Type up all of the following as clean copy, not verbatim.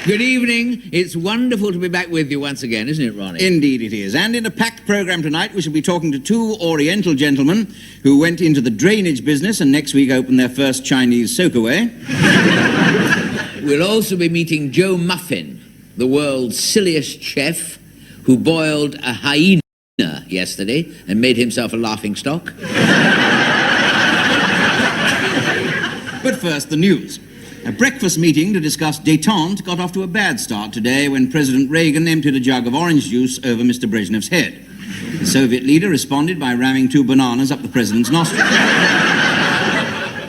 Good evening. It's wonderful to be back with you once again, isn't it, Ronnie? Indeed it is. And in a packed programme tonight, we shall be talking to two Oriental gentlemen who went into the drainage business and next week opened their first Chinese soakaway. We'll also be meeting Joe Muffin, the world's silliest chef, who boiled a hyena yesterday and made himself a laughingstock. But first, the news. A breakfast meeting to discuss détente got off to a bad start today when President Reagan emptied a jug of orange juice over Mr. Brezhnev's head. The Soviet leader responded by ramming 2 bananas up the president's nostrils.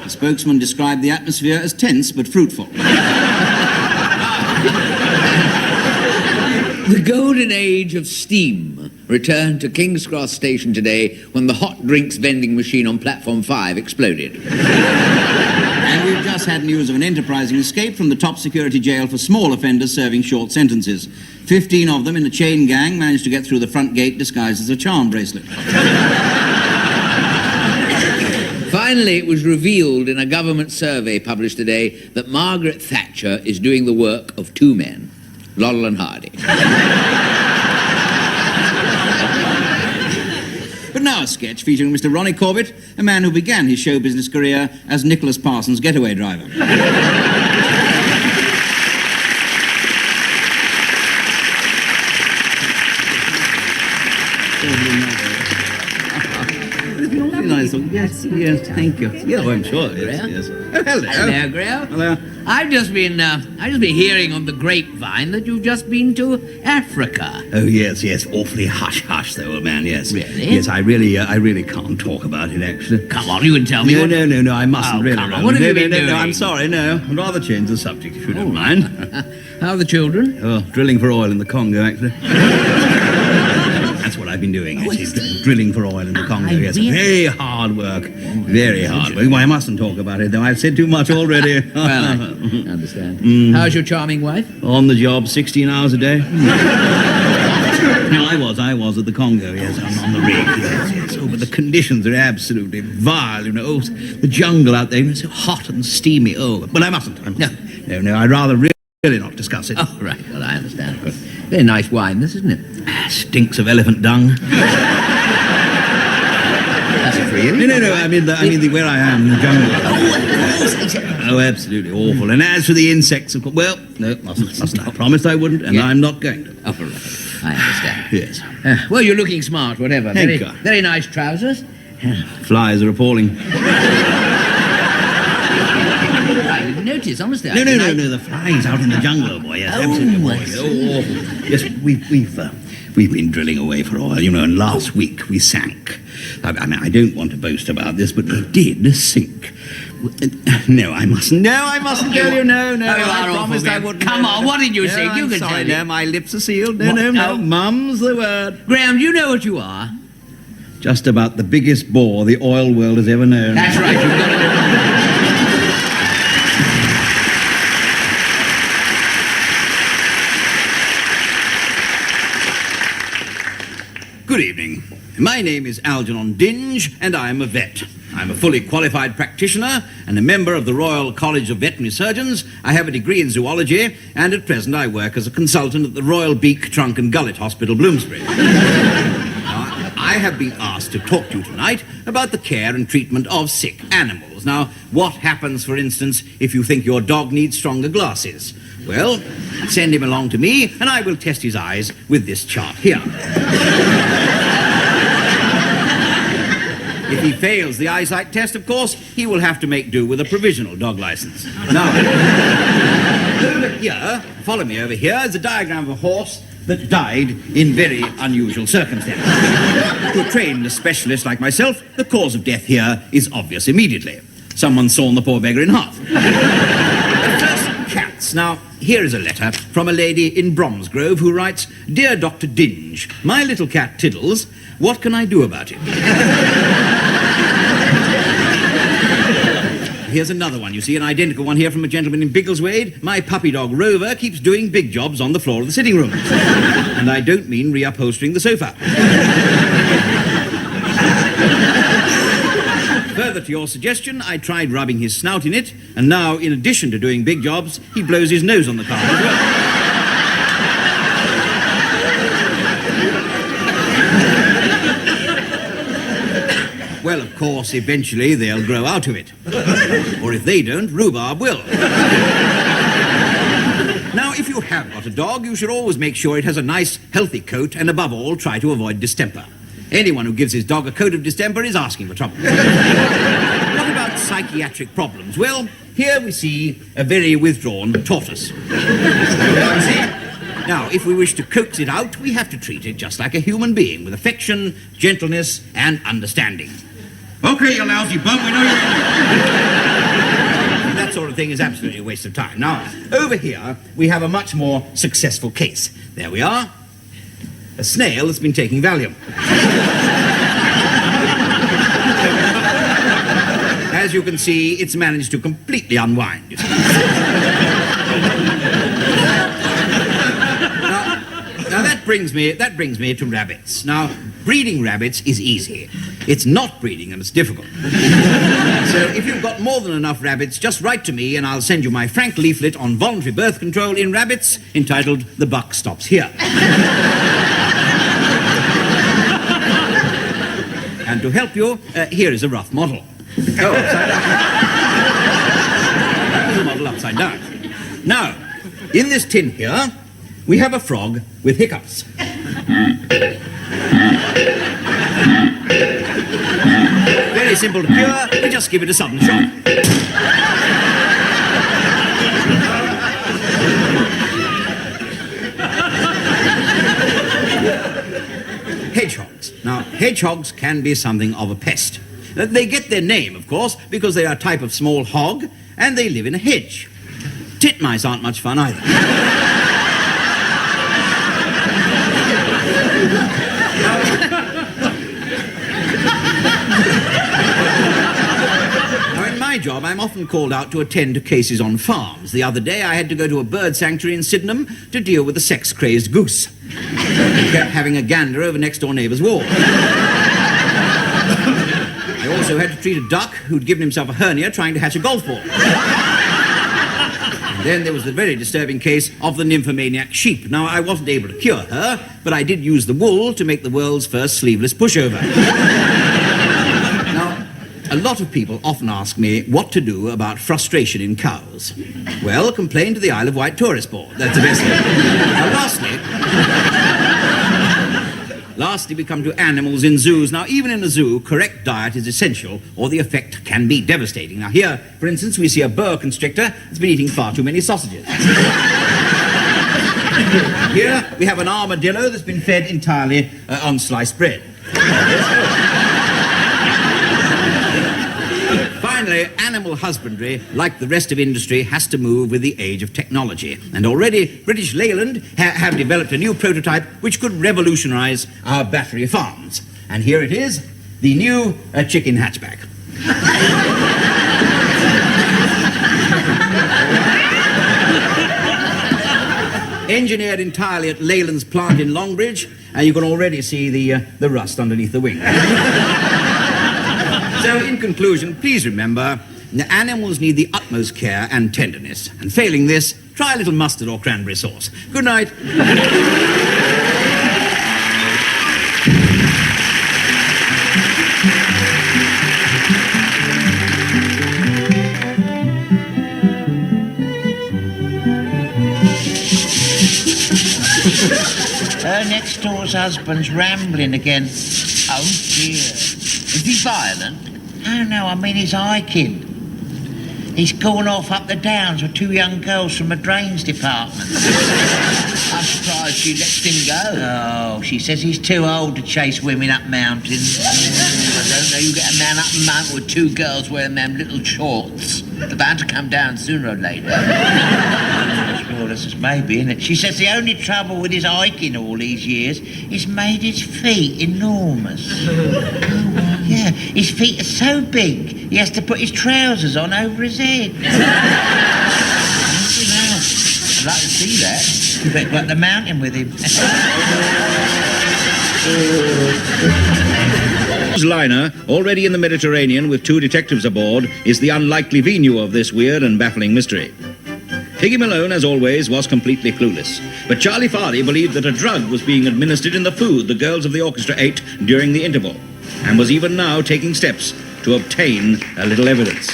The spokesman described the atmosphere as tense but fruitful. The golden age of steam returned to King's Cross Station today when the hot drinks vending machine on platform 5 exploded. And we've just had news of an enterprising escape from the top security jail for small offenders serving short sentences. 15 of them in a chain gang managed to get through the front gate disguised as a charm bracelet. Finally, it was revealed in a government survey published today that Margaret Thatcher is doing the work of 2 men, Laurel and Hardy. But now a sketch featuring Mr. Ronnie Corbett, a man who began his show business career as Nicholas Parsons' getaway driver. Yes, yes, thank you. Yeah, I'm sure. Yes, yes. Oh, hello. Hello, Grail. Hello. I've just been hearing on the grapevine that you've just been to Africa. Oh, yes, yes. Awfully hush-hush, though, old man, yes. Really? Yes, I really can't talk about it, actually. Come on, you can tell me. No, I mustn't really. Come on, what have you been doing? No, I'm sorry, no. I'd rather change the subject, if you don't mind. How are the children? Oh, drilling for oil in the Congo, actually. That's what I've been doing, actually. Drilling for oil in the Congo, yes. Really? Very hard work. Very hard work. Well, I mustn't talk about it, though. I've said too much already. Well, I understand. How's your charming wife? On the job, 16 hours a day. No, I was at the Congo, yes, on the rig, yes. Oh, but the conditions are absolutely vile, you know. Oh, the jungle out there, you know, so hot and steamy. Oh, but I mustn't. No, I'd rather really not discuss it. Oh, right, well, I understand. Very nice wine, this, isn't it? Stinks of elephant dung. That's for you. No, I mean where I am, in the jungle. Oh, absolutely awful. And as for the insects, of course, well, no, mustn't. I promised I wouldn't, and I'm not going to. Oh, right. I understand. Yes. Well, you're looking smart, whatever. Thank you. Very nice trousers. Flies are appalling. I didn't notice, honestly. No, the flies out in the jungle, boy. Yes, absolutely appalling. Oh, awful. Yes, we've been drilling away for oil, you know, and last week we sank. I mean, I don't want to boast about this, but we did sink. No, I mustn't tell you. No, I promised I wouldn't. Come on, what did you say? You can tell me. No, my lips are sealed. No. Mum's the word. Graham, do you know what you are? Just about the biggest bore the oil world has ever known. That's right, you've got it. Good evening. My name is Algernon Dinge, and I am a vet. I'm a fully qualified practitioner and a member of the Royal College of Veterinary Surgeons. I have a degree in zoology, and at present I work as a consultant at the Royal Beak, Trunk and Gullet Hospital, Bloomsbury. Now, I have been asked to talk to you tonight about the care and treatment of sick animals. Now, what happens, for instance, if you think your dog needs stronger glasses? Well, send him along to me, and I will test his eyes with this chart here. If he fails the eyesight test, of course, he will have to make do with a provisional dog license. Now, over here, follow me over here, is a diagram of a horse that died in very unusual circumstances. To a trained specialist like myself, the cause of death here is obvious immediately. Someone sawn the poor beggar in half. First, cats. Now, here is a letter from a lady in Bromsgrove who writes, "Dear Dr. Dinge, my little cat Tiddles, what can I do about it?" Here's another one, you see, an identical one here from a gentleman in Biggleswade. "My puppy dog Rover keeps doing big jobs on the floor of the sitting room." And I don't mean reupholstering the sofa. Further to your suggestion, I tried rubbing his snout in it, and now, in addition to doing big jobs, he blows his nose on the carpet as well. Well, of course, eventually they'll grow out of it. Or if they don't, rhubarb will. Now, if you have got a dog, you should always make sure it has a nice, healthy coat, and above all, try to avoid distemper. Anyone who gives his dog a coat of distemper is asking for trouble. What about psychiatric problems? Well, here we see a very withdrawn tortoise. Now, if we wish to coax it out, we have to treat it just like a human being, with affection, gentleness, and understanding. Okay, you lousy bum, we know you're in That sort of thing is absolutely a waste of time. Now, over here, we have a much more successful case. There we are. A snail that's been taking Valium. As you can see, it's managed to completely unwind. Now that brings me to rabbits. Now, breeding rabbits is easy. It's not breeding them, it's difficult. So if you've got more than enough rabbits, just write to me and I'll send you my frank leaflet on voluntary birth control in rabbits, entitled The Buck Stops Here. And to help you, here is a rough model. Oh, upside down. That was a model upside down. Now, in this tin here, we have a frog with hiccups. Very simple to cure, we just give it a sudden shock. Hedgehogs. Now, hedgehogs can be something of a pest. They get their name, of course, because they are a type of small hog, and they live in a hedge. Titmice aren't much fun either. Now, in my job, I'm often called out to attend to cases on farms. The other day, I had to go to a bird sanctuary in Sydenham to deal with a sex-crazed goose. He kept having a gander over next-door neighbour's wall. I also had to treat a duck who'd given himself a hernia trying to hatch a golf ball. And then there was the very disturbing case of the nymphomaniac sheep. Now, I wasn't able to cure her, but I did use the wool to make the world's first sleeveless pushover. Now, a lot of people often ask me what to do about frustration in cows. Well, complain to the Isle of Wight Tourist Board. That's the best thing. Now, lastly, we come to animals in zoos. Now, even in a zoo, correct diet is essential, or the effect can be devastating. Now, here, for instance, we see a boa constrictor that's been eating far too many sausages. Here, we have an armadillo that's been fed entirely on sliced bread. Finally, animal husbandry, like the rest of industry, has to move with the age of technology. And already, British Leyland have developed a new prototype which could revolutionise our battery farms. And here it is, the new chicken hatchback. Engineered entirely at Leyland's plant in Longbridge, and you can already see the rust underneath the wing. So, in conclusion, please remember, the animals need the utmost care and tenderness. And failing this, try a little mustard or cranberry sauce. Good night. Her next door's husband's rambling again. Oh dear. Is he violent? No, I mean he's hiking. He's gone off up the downs with two young girls from the drains department. I'm surprised she lets him go. Oh, she says he's too old to chase women up mountains. I don't know, you get a man up a mountain with two girls wearing them little shorts. They're bound to come down sooner or later. Well, this is maybe, isn't it? She says the only trouble with his hiking all these years is made his feet enormous. Yeah, his feet are so big, he has to put his trousers on over his head. I'd like to see that. You better go up the mountain with him. Liner, already in the Mediterranean with two detectives aboard, is the unlikely venue of this weird and baffling mystery. Piggy Malone, as always, was completely clueless. But Charlie Farley believed that a drug was being administered in the food the girls of the orchestra ate during the interval. and was even now taking steps to obtain a little evidence.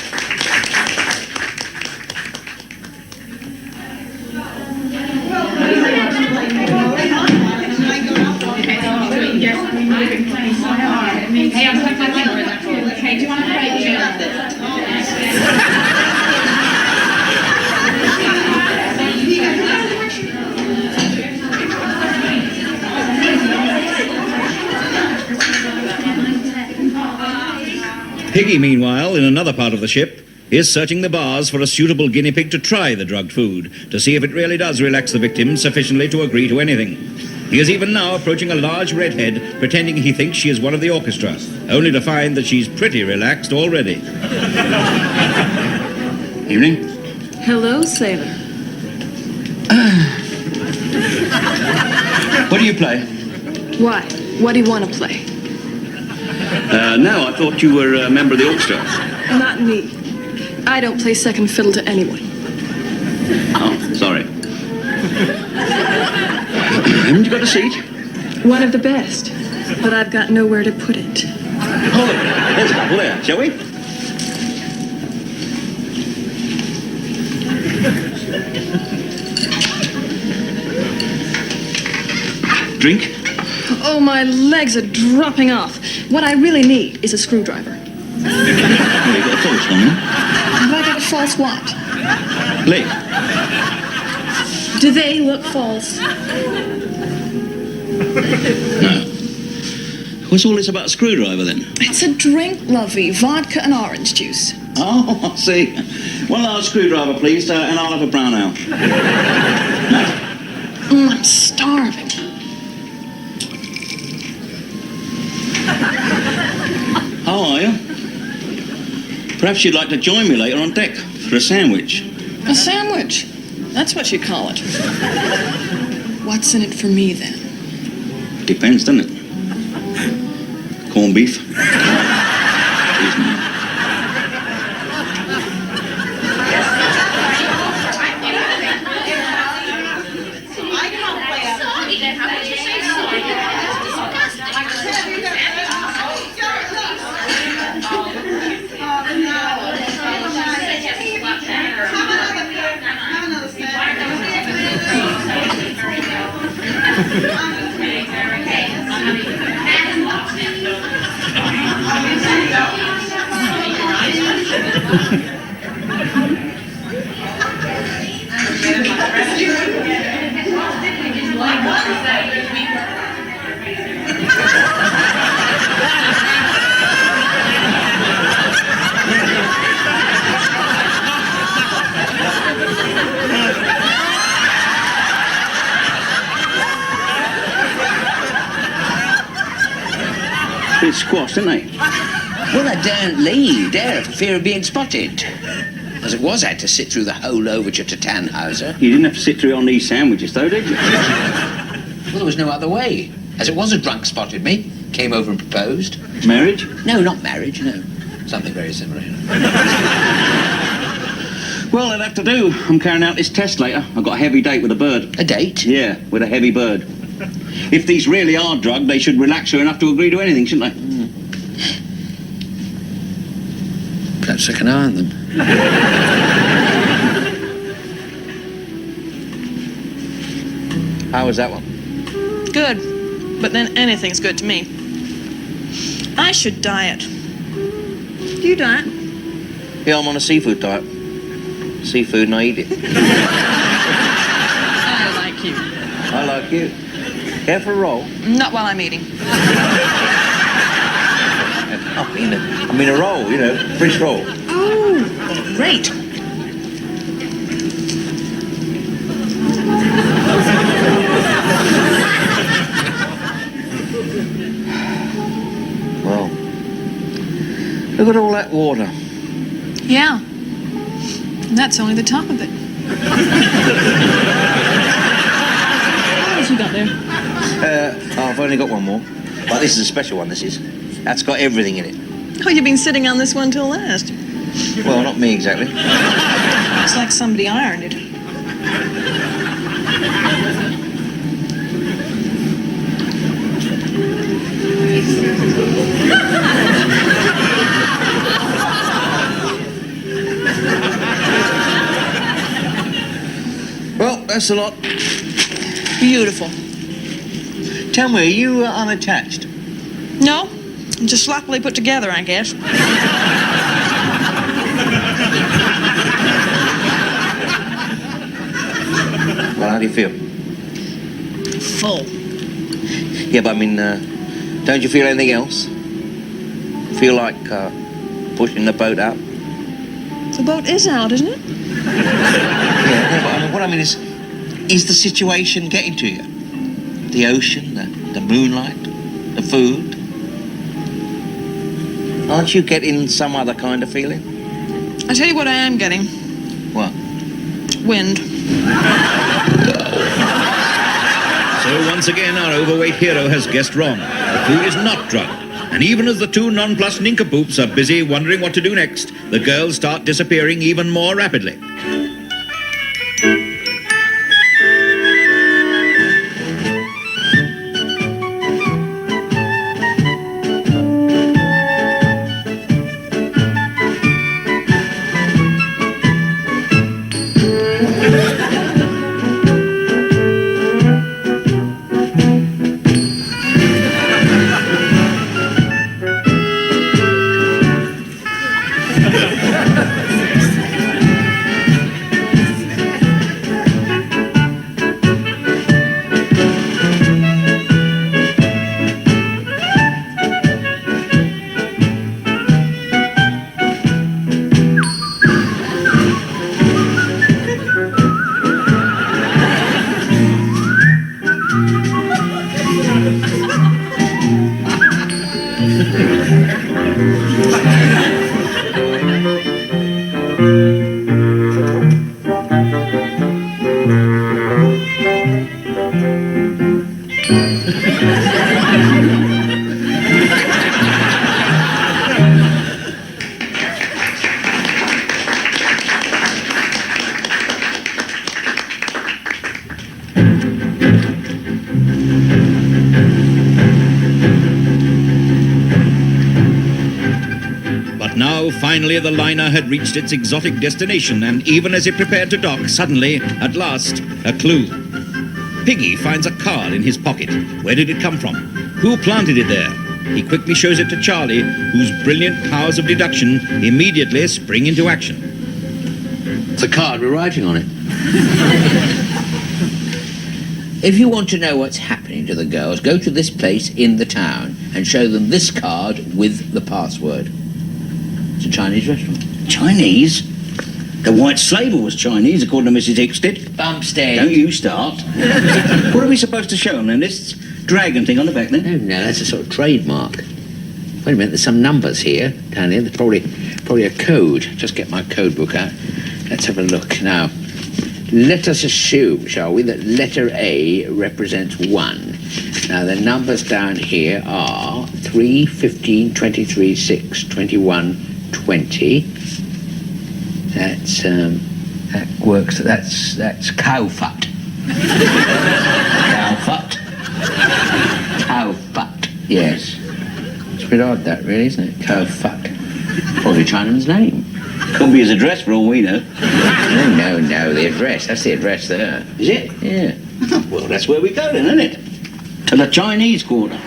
Piggy, meanwhile, in another part of the ship, is searching the bars for a suitable guinea pig to try the drugged food, to see if it really does relax the victim sufficiently to agree to anything. He is even now approaching a large redhead, pretending he thinks she is one of the orchestra, only to find that she's pretty relaxed already. Evening. Hello, sailor. What do you play? Why? What do you want to play? No, I thought you were a member of the orchestra. Not me. I don't play second fiddle to anyone. Oh, sorry. Haven't you got a seat? One of the best, but I've got nowhere to put it. Oh, there's a couple there, shall we? Drink? Oh, my legs are dropping off. What I really need is a screwdriver. Oh, you got a false one, huh? Have I got a false what? Leg. Do they look false? No. What's all this about a screwdriver, then? It's a drink, lovey. Vodka and orange juice. Oh, I see. One large screwdriver, please, and I'll have a brown ale. I'm starving. How are you? Perhaps you'd like to join me later on deck for a sandwich. A sandwich? That's what you call it. What's in it for me, then? Depends, doesn't it? Corned beef. Please, ma'am. Bit squashed, didn't they? Well, I daren't leave, dare, for fear of being spotted. As it was, I had to sit through the whole overture to Tannhauser. You didn't have to sit through it on these sandwiches, though, did you? Well, there was no other way. As it was, a drunk spotted me, came over and proposed. Marriage? No, not marriage, no. Something very similar, you know. Well, it'll have to do. I'm carrying out this test later. I've got a heavy date with a bird. A date? Yeah, with a heavy bird. If these really are drugged, they should relax her enough to agree to anything, shouldn't they? Perhaps I can iron them. How was that one? Good, but then anything's good to me. I should diet. Do you diet? Yeah, I'm on a seafood diet. Seafood and I eat it. I like you. I like you. Care for a roll? Not while I'm eating. I mean a roll, you know, fish roll. Oh, great. Well, look at all that water. Yeah. And that's only the top of it. What else you got there? I've only got one more. But this is a special one, this is. That's got everything in it. Oh, you've been sitting on this one till last. Well, not me exactly. Looks like somebody ironed it. Well, that's a lot. Beautiful. Tell me, are you unattached? No, just sloppily put together, I guess. Well, how do you feel? Full. Yeah, but I mean, don't you feel anything else? Feel like pushing the boat out? The boat is out, isn't it? Yeah, no, but I mean, what I mean is the situation getting to you? The ocean, the moonlight, the food? Aren't you getting some other kind of feeling? I tell you what I am getting. What? Wind. So once again, our overweight hero has guessed wrong. The food is not drug. And even as the two nonplussed nincompoops are busy wondering what to do next, the girls start disappearing even more rapidly. Finally, the liner had reached its exotic destination, and even as it prepared to dock, suddenly, at last, a clue. Piggy finds a card in his pocket. Where did it come from? Who planted it there? He quickly shows it to Charlie, whose brilliant powers of deduction immediately spring into action. It's a card with writing on it. If you want to know what's happening to the girls, go to this place in the town and show them this card with the password. It's a Chinese restaurant. Chinese? The White Slaver was Chinese, according to Mrs. Hickstead. Bumstead. Don't you start. What are we supposed to show them then? This dragon thing on the back then? No, that's a sort of trademark. Wait a minute, there's some numbers here, down here. There's probably a code. Just get my code book out. Let's have a look now. Let us assume, shall we, that letter A represents 1. Now, the numbers down here are 3, 15, 23, 6, 21, 20. That's, that works, that's Cowfut. Cowfut. Cowfut, yes. It's a bit odd, that, really, isn't it? Cowfut. Probably a Chinaman's name. Could be his address for all we know. No, the address. That's the address there. Is it? Yeah. Well, that's where we go then, isn't it? To the Chinese Quarter.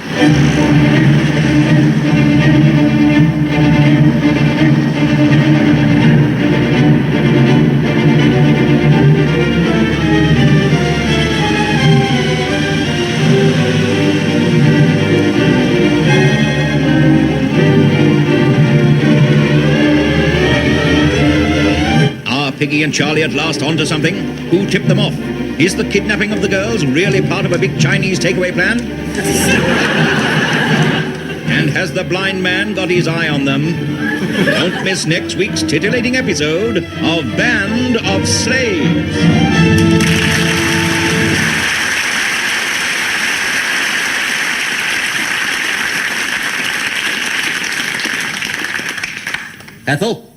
Piggy and Charlie at last onto something? Who tipped them off? Is the kidnapping of the girls really part of a big Chinese takeaway plan? And has the blind man got his eye on them? Don't miss next week's titillating episode of Band of Slaves. Ethel?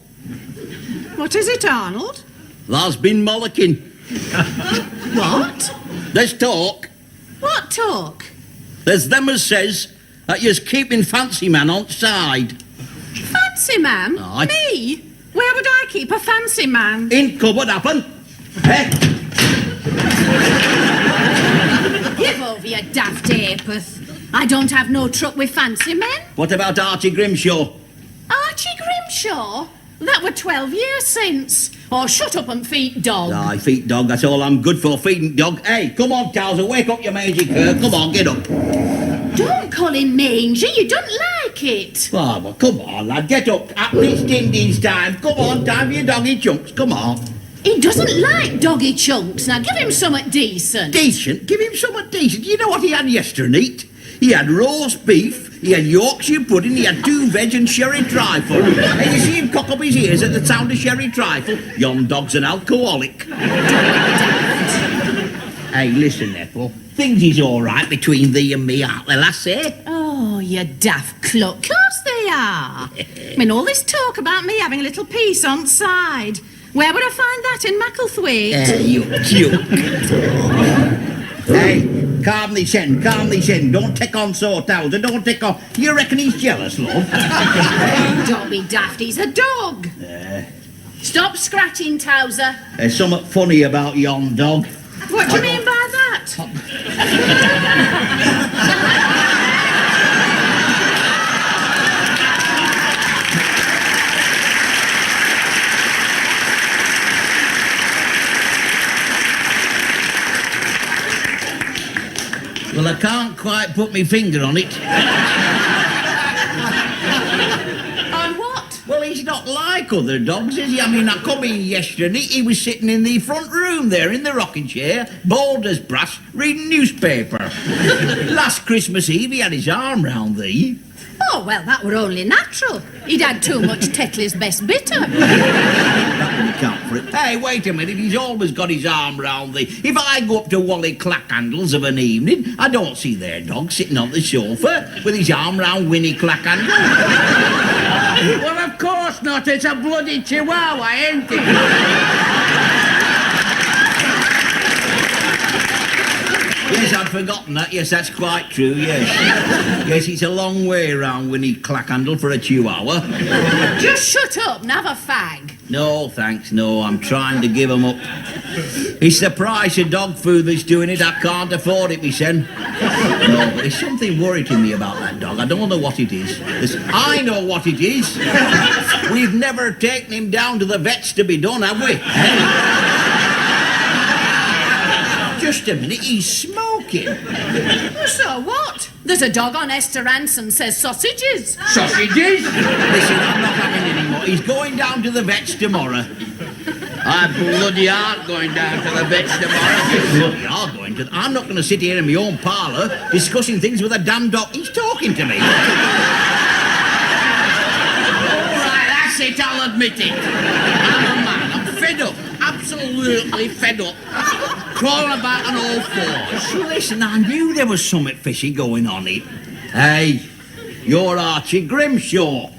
What is it, Arnold? There's been mollicking. What? There's talk. What talk? There's them as says that you're keeping Fancy Man on side. Fancy man? Aye. Me? Where would I keep a fancy man? In cupboard, happen. Eh? Give over, you daft apeth. I don't have no truck with fancy men. What about Archie Grimshaw? Archie Grimshaw? That were 12 years since. Oh, shut up and feed dog. Aye, feed dog, that's all I'm good for, feeding dog. Hey, come on, Towser, wake up your mangy cur. Come on, get up. Don't call him mangy, you don't like it. Oh, well, come on, lad, get up. It's Dindy's time. Come on, time for your doggy chunks, come on. He doesn't like doggy chunks. Now give him something decent. Decent? Give him something decent. You know what he had yesterday? He had roast beef, he had Yorkshire pudding, he had 2 veg and sherry trifle. And you see him cock up his ears at the sound of sherry trifle? Yon dog's an alcoholic. Hey, listen, Ethel. Things is all right between thee and me, aren't they, lassie? Oh, you daft cluck. Of course they are. I mean, all this talk about me having a little piece on side. Where would I find that in Macclethwaite? You cute. Hey, calm thee sen. Don't take on so, Towser, don't take on. You reckon he's jealous, love? Don't be daft, he's a dog. Stop scratching, Towser. There's something funny about yon dog. What do you mean by that? Well, I can't quite put my finger on it. On what? Well, he's not like other dogs, is he? I mean, I come in yesterday, he was sitting in the front room there in the rocking chair, bald as brass, reading newspaper. Last Christmas Eve, he had his arm round thee. Oh, well, that were only natural. He'd had too much Tetley's best bitter. That wouldn't account for it. Hey, wait a minute, he's always got his arm round thee. If I go up to Wally Clackhandles of an evening, I don't see their dog sitting on the sofa with his arm round Winnie Clackhandle. Well, of course not. It's a bloody chihuahua, ain't it? Yes, I'd forgotten that. Yes, that's quite true, yes. Yes, it's a long way round Winnie Clackhandle for a chihuahua. Just shut up and have a fag. No, thanks, no. I'm trying to give 'em up. It's the price of dog food that's doing it. I can't afford it, me sen. No, but there's something worrying me about that dog. I don't know what it is. I know what it is. We've never taken him down to the vets to be done, have we? Just a minute, he's smoking. So what? There's a dog on Esther Ransom says sausages. Sausages? Listen, I'm not having any more. He's going down to the vets tomorrow. I bloody aren't going down to the vets tomorrow. Bloody are going to... I'm not going to sit here in my own parlour discussing things with a damn dog. He's talking to me. All right, that's it, I'll admit it. I'm a man, I'm fed up. Absolutely fed up. Crawling about on all fours. Listen, I knew there was something fishy going on here. Hey, you're Archie Grimshaw.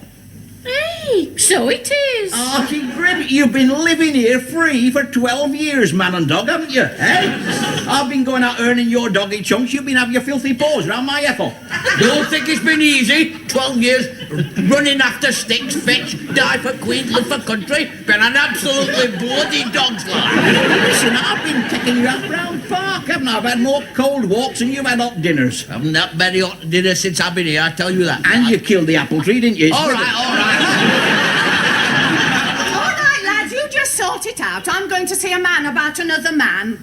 Hey, so it is. Archie Grim, you've been living here free for 12 years, man and dog, haven't you? Eh? I've been going out earning your doggy chunks. You've been having your filthy paws round my Ethel. Don't think it's been easy. 12 years running after sticks, fetch, die for queen, live for country. Been an absolutely bloody dog's life. Listen, I've been taking you out round park, haven't I? I've had more cold walks than you've had hot dinners. I haven't had very hot dinner since I've been here, I tell you that. And you killed the apple tree, didn't you? All right. All right, lads, you just sort it out. I'm going to see a man about another man.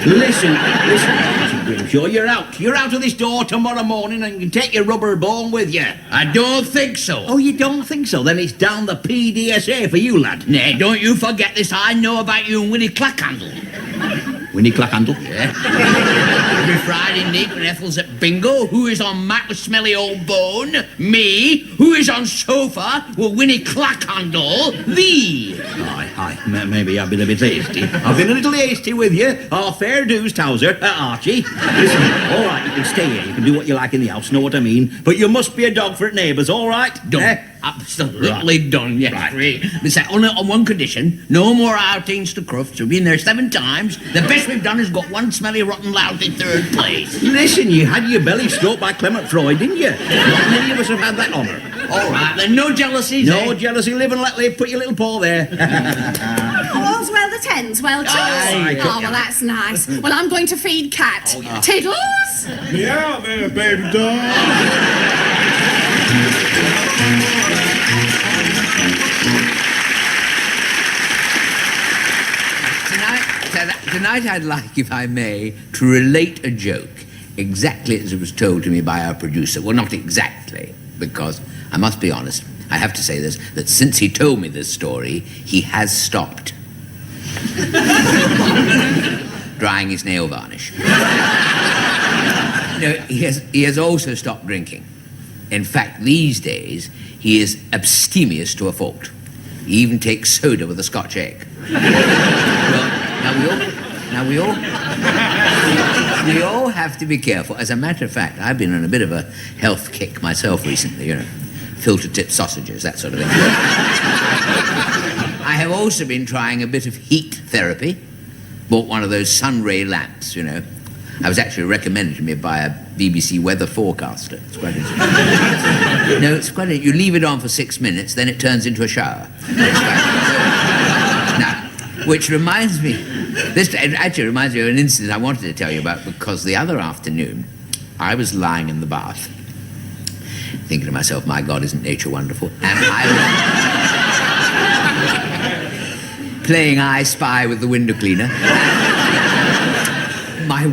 Listen, Archie Grimshaw, you're out. You're out of this door tomorrow morning and you can take your rubber ball with you. I don't think so. Oh, you don't think so? Then it's down the PDSA for you, lad. Nay, don't you forget this. I know about you and Winnie Clackhandle. Winnie Clackhandle? Yeah. Every Friday night when Ethel's at bingo, who is on mat with smelly old bone? Me. Who is on sofa with Winnie Clackhandle? Thee. Aye. Maybe I've been a bit hasty. I've been a little hasty with you. Oh, fair dues, Towser. Archie. Listen, all right, you can stay here. You can do what you like in the house, know what I mean? But you must be a dog for neighbours, all right? Done. Absolutely done, yes. Right. We say only on one condition, no more outings to Crufts. We've been there 7 times. The best we've done is got one smelly, rotten, lousy 3rd place. Listen, you had your belly stroked by Clement Freud, didn't you? Not many of us have had that honour. All right, then, no jealousies, No eh? jealousy, live and let live. Put your little paw there. All's well that ends well, too. Aye. Oh, well, that's nice. Well, I'm going to feed Cat. Tiddles? Yeah, there, baby doll. Tonight I'd like, if I may, to relate a joke exactly as it was told to me by our producer. Well, not exactly, because I must be honest, I have to say this, that since he told me this story, he has stopped drying his nail varnish. No, he has also stopped drinking. In fact, these days, he is abstemious to a fault. He even takes soda with a Scotch egg. Well, we all have to be careful. As a matter of fact, I've been on a bit of a health kick myself recently, you know, filter tip sausages, that sort of thing. I have also been trying a bit of heat therapy. Bought one of those sun ray lamps, you know. I was actually recommended to me by a BBC weather forecaster. It's quite interesting. No, it's quite interesting. You leave it on for 6 minutes, then it turns into a shower. Now, which reminds me, this actually reminds me of an incident I wanted to tell you about, because the other afternoon, I was lying in the bath, thinking to myself, my God, isn't nature wonderful? And I was playing I Spy with the window cleaner. My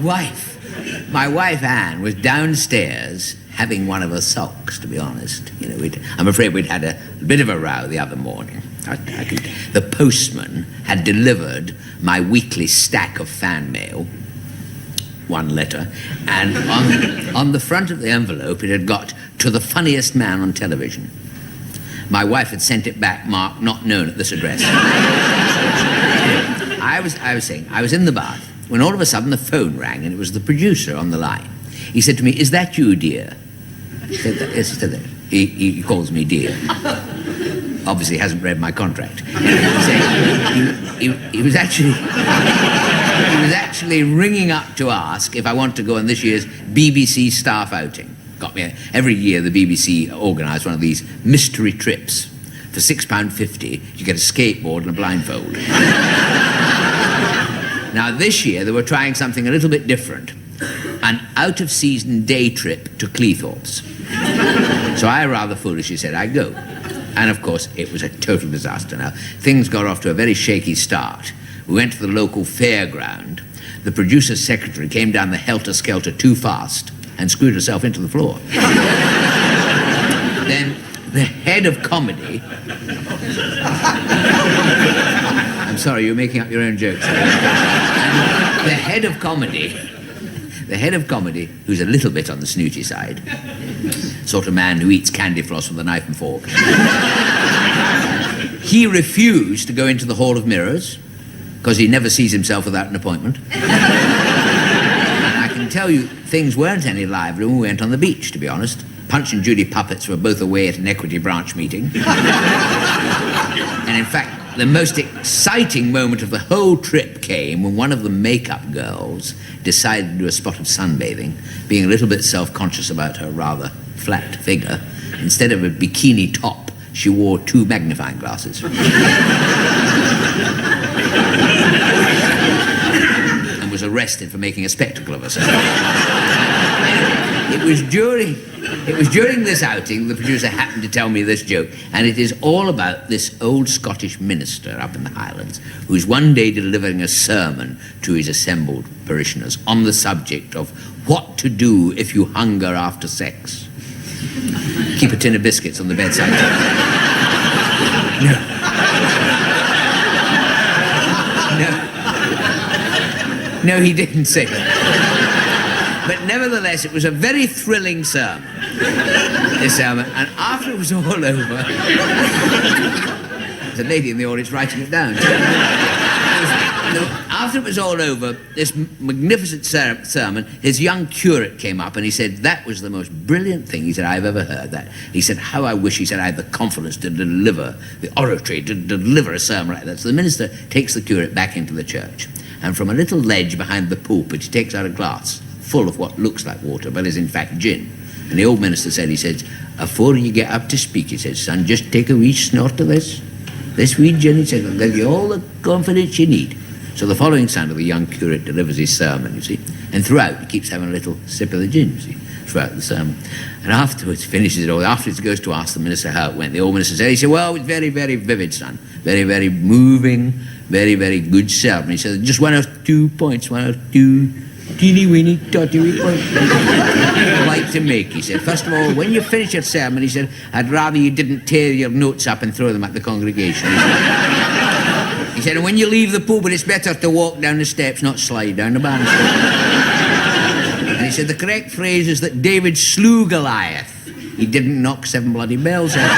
wife Anne was downstairs having one of her sulks, to be honest. You know, I'm afraid we'd had a bit of a row the other morning. The postman had delivered my weekly stack of fan mail, 1 letter, and on the front of the envelope it had got, "To the funniest man on television." My wife had sent it back marked "Not known at this address." I was saying, I was in the bath when all of a sudden the phone rang, and it was the producer on the line. He said to me, "Is that you, dear?" I said that. Yes, he said that. He calls me dear. Obviously hasn't read my contract. He was actually ringing up to ask if I want to go on this year's BBC staff outing. Got me every year the BBC organised one of these mystery trips. For £6.50, you get a skateboard and a blindfold. Now this year they were trying something a little bit different. An out-of-season day trip to Cleethorpes. So I rather foolishly said I'd go. And of course, it was a total disaster. Now, things got off to a very shaky start. We went to the local fairground. The producer's secretary came down the helter-skelter too fast and screwed herself into the floor. Then the head of comedy... I'm sorry, you're making up your own jokes. And the head of comedy, who's a little bit on the snooty side, sort of man who eats candy floss with a knife and fork, he refused to go into the Hall of Mirrors because he never sees himself without an appointment. I can tell you, things weren't any lively when we went on the beach, to be honest. Punch and Judy puppets were both away at an equity branch meeting. And in fact, the most exciting moment of the whole trip came when one of the makeup girls decided to do a spot of sunbathing, being a little bit self-conscious about her rather flat figure. Instead of a bikini top, she wore 2 magnifying glasses. And was arrested for making a spectacle of herself. It was during this outing the producer happened to tell me this joke, and it is all about this old Scottish minister up in the Highlands who's one day delivering a sermon to his assembled parishioners on the subject of what to do if you hunger after sex. Keep a tin of biscuits on the bedside table. No, he didn't say that. But nevertheless, it was a very thrilling sermon, this sermon, and after it was all over, there's a lady in the audience writing it down. after it was all over, this magnificent sermon, his young curate came up and he said, that was the most brilliant thing, he said, I've ever heard that. He said, how I wish, he said, I had the confidence to deliver the oratory, to deliver a sermon like that. So the minister takes the curate back into the church, and from a little ledge behind the pulpit, he takes out a glass full of what looks like water, but is in fact gin. And the old minister said, he said, afore you get up to speak, he said, son, just take a wee snort of this wee gin, he said, will give you all the confidence you need. So the following Sunday, the young curate delivers his sermon, you see, and throughout he keeps having a little sip of the gin, you see, throughout the sermon. And afterwards, finishes it all, afterwards he goes to ask the minister how it went. The old minister said, he said, well, it was very, very vivid, son, very, very moving, very, very good sermon. He said, just one or two points, one or two teeny-weeny, totty-wee points I'd like to make, he said. First of all, when you finish your sermon, he said, I'd rather you didn't tear your notes up and throw them at the congregation. He said, and when you leave the pulpit, it's better to walk down the steps, not slide down the banister. And he said, the correct phrase is that David slew Goliath. He didn't knock 7 bloody bells out.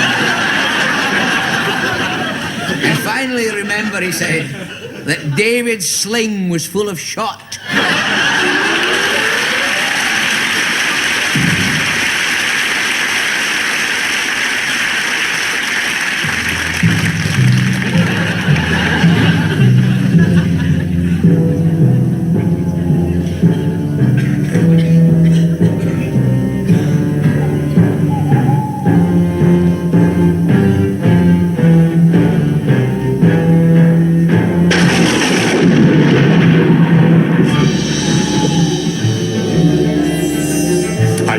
And finally, remember, he said, that David's sling was full of shot.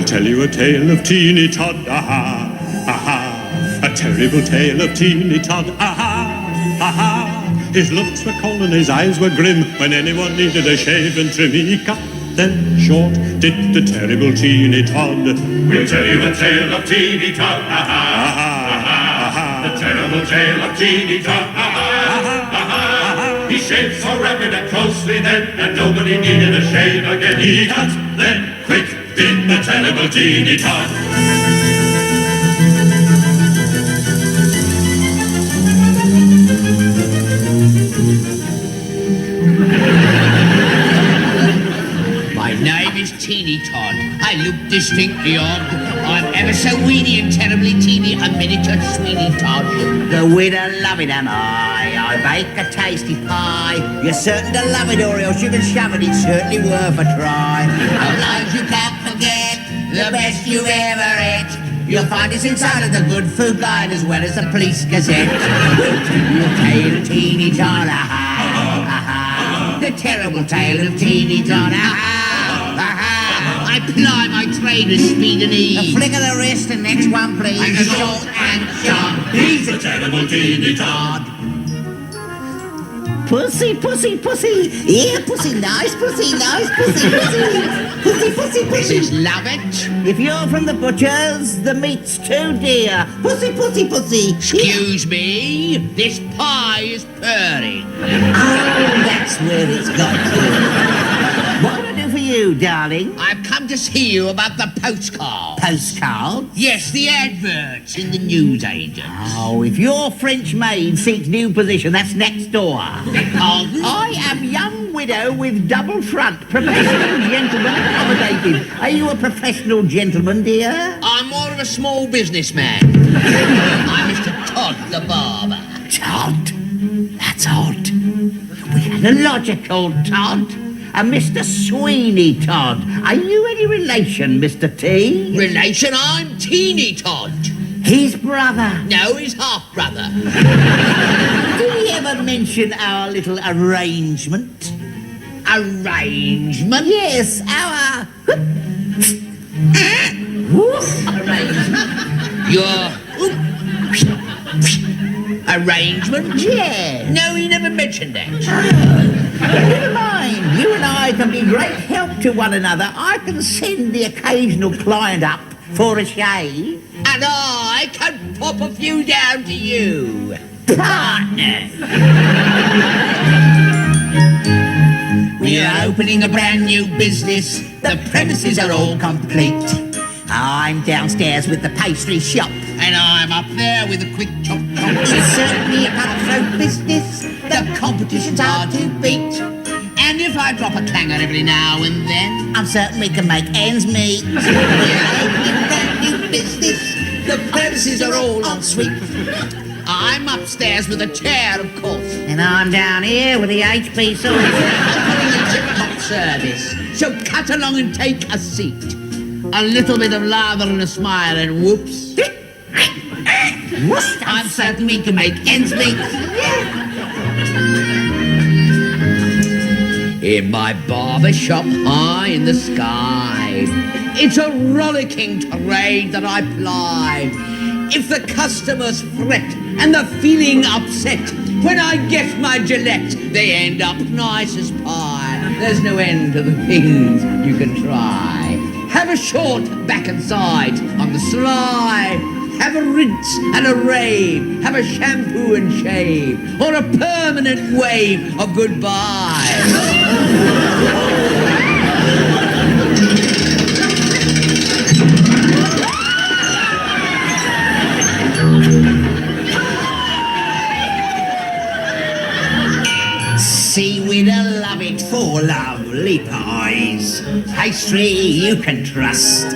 Tell you a tale of Teeny Todd, aha, aha. A terrible tale of Teeny Todd, aha, aha. His looks were cold and his eyes were grim. When anyone needed a shave and trim, he cut them short, did the terrible Teeny Todd. We'll tell you a tale of Teeny Todd, aha, aha, aha. The terrible tale of Teeny Todd, aha, aha, aha. He shaved so rapid and closely then, and nobody needed a shave again. He cut them quick, did the terrible Teeny Todd. My name is Teeny Todd. I look distinctly odd. I'm ever so weeny and terribly teeny, a miniature Sweeney Todd. The widow loving am I bake a tasty pie. You're certain to love it, or else you can shove it. It's certainly worth a try. Of lives you can't forget, the best you've ever ate. You'll find us inside of the Good Food Guide as well as the Police Gazette. We'll tell you a tale of Teeny Todd, aha, aha. The terrible tale of Teeny Todd, aha. I ply my trade with speed and ease. A flick of the wrist and next one, please. And short and sharp. He's a terrible Teeny Todd. Pussy, pussy, pussy. Yeah, pussy, nice pussy, nice pussy, pussy. Pussy, pussy, pussy. Love it. If you're from the butcher's, the meat's too dear. Pussy, pussy, pussy. Excuse me, this pie is purring. Oh, that's where it's got to. What can I do for you, darling? I've come to see you about the postcard. Postcard? Yes, the adverts in the newsagents. Oh, if your French maid seeks new position, that's next door. Pardon? I am young widow with double front, professional gentleman accommodated. Are you a professional gentleman, dear? I'm more of a small businessman. I'm Mr. Todd the barber. Todd? That's odd. We had a logical Todd. A Mr. Sweeney Todd. Are you any relation, Mr. T? Relation? I'm Teeny Todd. His brother. No, his half-brother. Did he ever mention our little arrangement? Arrangement? Yes, our... arrangement. Your... arrangement? Yeah. No, he never mentioned that. Never mind. You and I can be great help to one another. I can send the occasional client up for a shave. And I can pop a few down to you. Partner. We are opening a brand new business. The premises are all complete. I'm downstairs with the pastry shop. And I'm up there with a quick chop chop. It's certainly a cutthroat business. The competition's hard to beat. I drop a clanger every now and then. I'm certain we can make ends meet. We're opening brand new business. The premises are all en suite. I'm upstairs with a chair, of course. And I'm down here with the HP sauce. Top service. So cut along and take a seat. A little bit of lather and a smile and whoops. I'm certain we can make ends meet. In my barber shop high in the sky, it's a rollicking trade that I ply. If the customers fret and the feeling upset, when I get my Gillette, they end up nice as pie. There's no end to the things you can try. Have a short back and side on the sly. Have a rinse and a rave. Have a shampoo and shave. Or a permanent wave of goodbye. Seaweed, I love it for lovely pies. Pastry you can trust.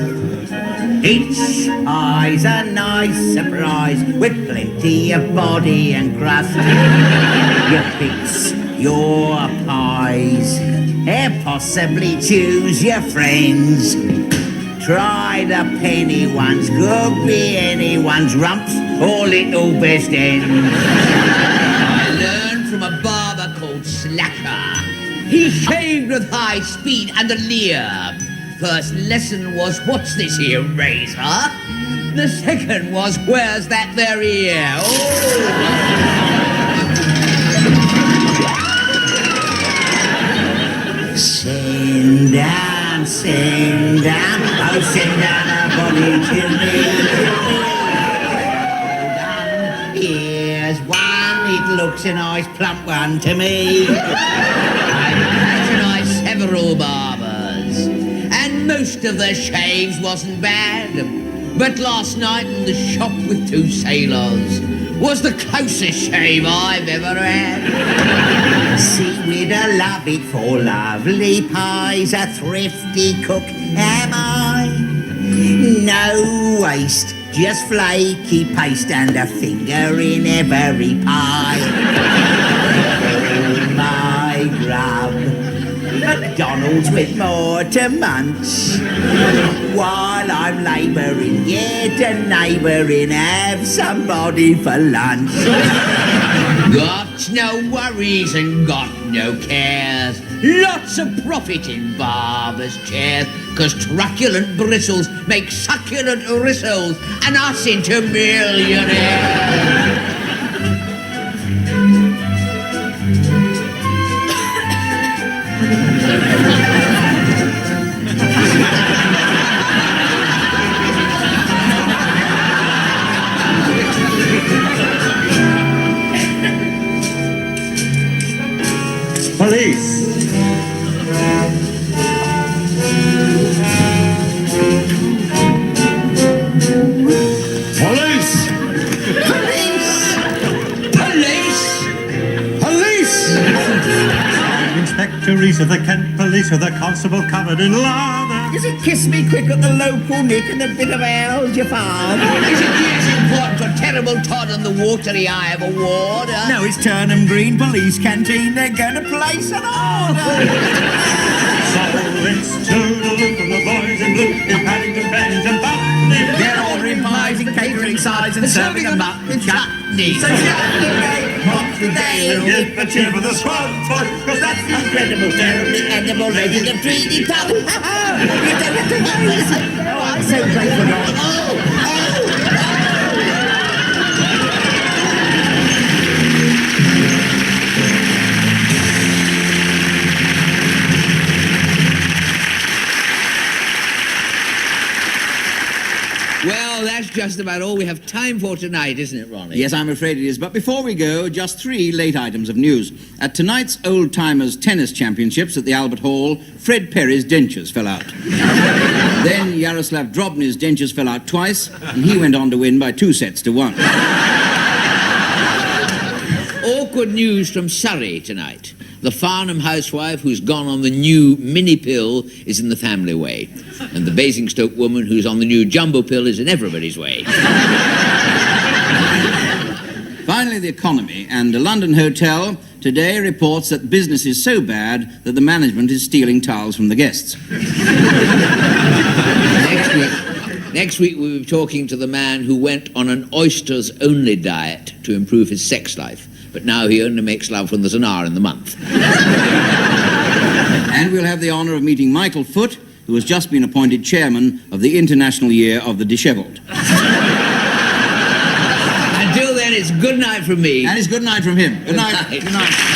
Each pie's a nice surprise with plenty of body and crust. Your bits, your pies, and possibly choose your friends. Try the penny ones, could be anyone's rumps or little best ends. I learned from a barber called Slasher. He shaved with high speed and a leer. First lesson was, what's this here razor? The second was, where's that there ear? Oh. Send down, oh, send down a body to me. Here's one, it looks a nice plump one to me. I patronize several barbers, and most of the shaves wasn't bad. But last night in the shop with two sailors was the closest shave I've ever had. Seaweed, I love it for lovely pies. A thrifty cook am I. No waste, just flaky paste and a finger in every pie. My grub, McDonald's with more to munch. While I'm labouring, yeah, to neighbouring, have somebody for lunch. Got no worries and got no cares. Lots of profit in barbers' chairs, 'cause truculent bristles make succulent bristles and us into millionaires. Police! Police! Police! Police! Police! Inspector Reese of the Kent Police with a constable covered in lather. Is it kiss me quick at the local Nick and a bit of ales, your father? Is it years in port for terrible Todd and the watery eye of a warder? No, it's Turnham Green Police Canteen. They're going to place an order. So it's toodaloo from the boys in blue in Paddington, Bennington, Putney. They're ordering pies and catering sides and serving them up with chutney. So shut the gate, pop the day. Give a cheer for the squad, boys, 'cause that's the Incredible, terribly edible, legend of treaty Todd. You don't have to worry. Oh, I'm so grateful. Well, that's just about all we have time for tonight, isn't it, Ronnie? Yes, I'm afraid it is. But before we go, just 3 late items of news. At tonight's Old Timers Tennis Championships at the Albert Hall, Fred Perry's dentures fell out. Then Yaroslav Drobny's dentures fell out twice, and he went on to win by 2 sets to 1. Awkward good news from Surrey tonight. The Farnham housewife who's gone on the new mini pill is in the family way. And the Basingstoke woman who's on the new jumbo pill is in everybody's way. Finally, the economy, and a London hotel today reports that business is so bad that the management is stealing towels from the guests. Next week we'll be talking to the man who went on an oysters-only diet to improve his sex life, but now he only makes love when there's an hour in the month. And we'll have the honour of meeting Michael Foote, who has just been appointed chairman of the International Year of the Dishevelled. Until then, it's good night from me. And it's good night from him. Good night. Good night.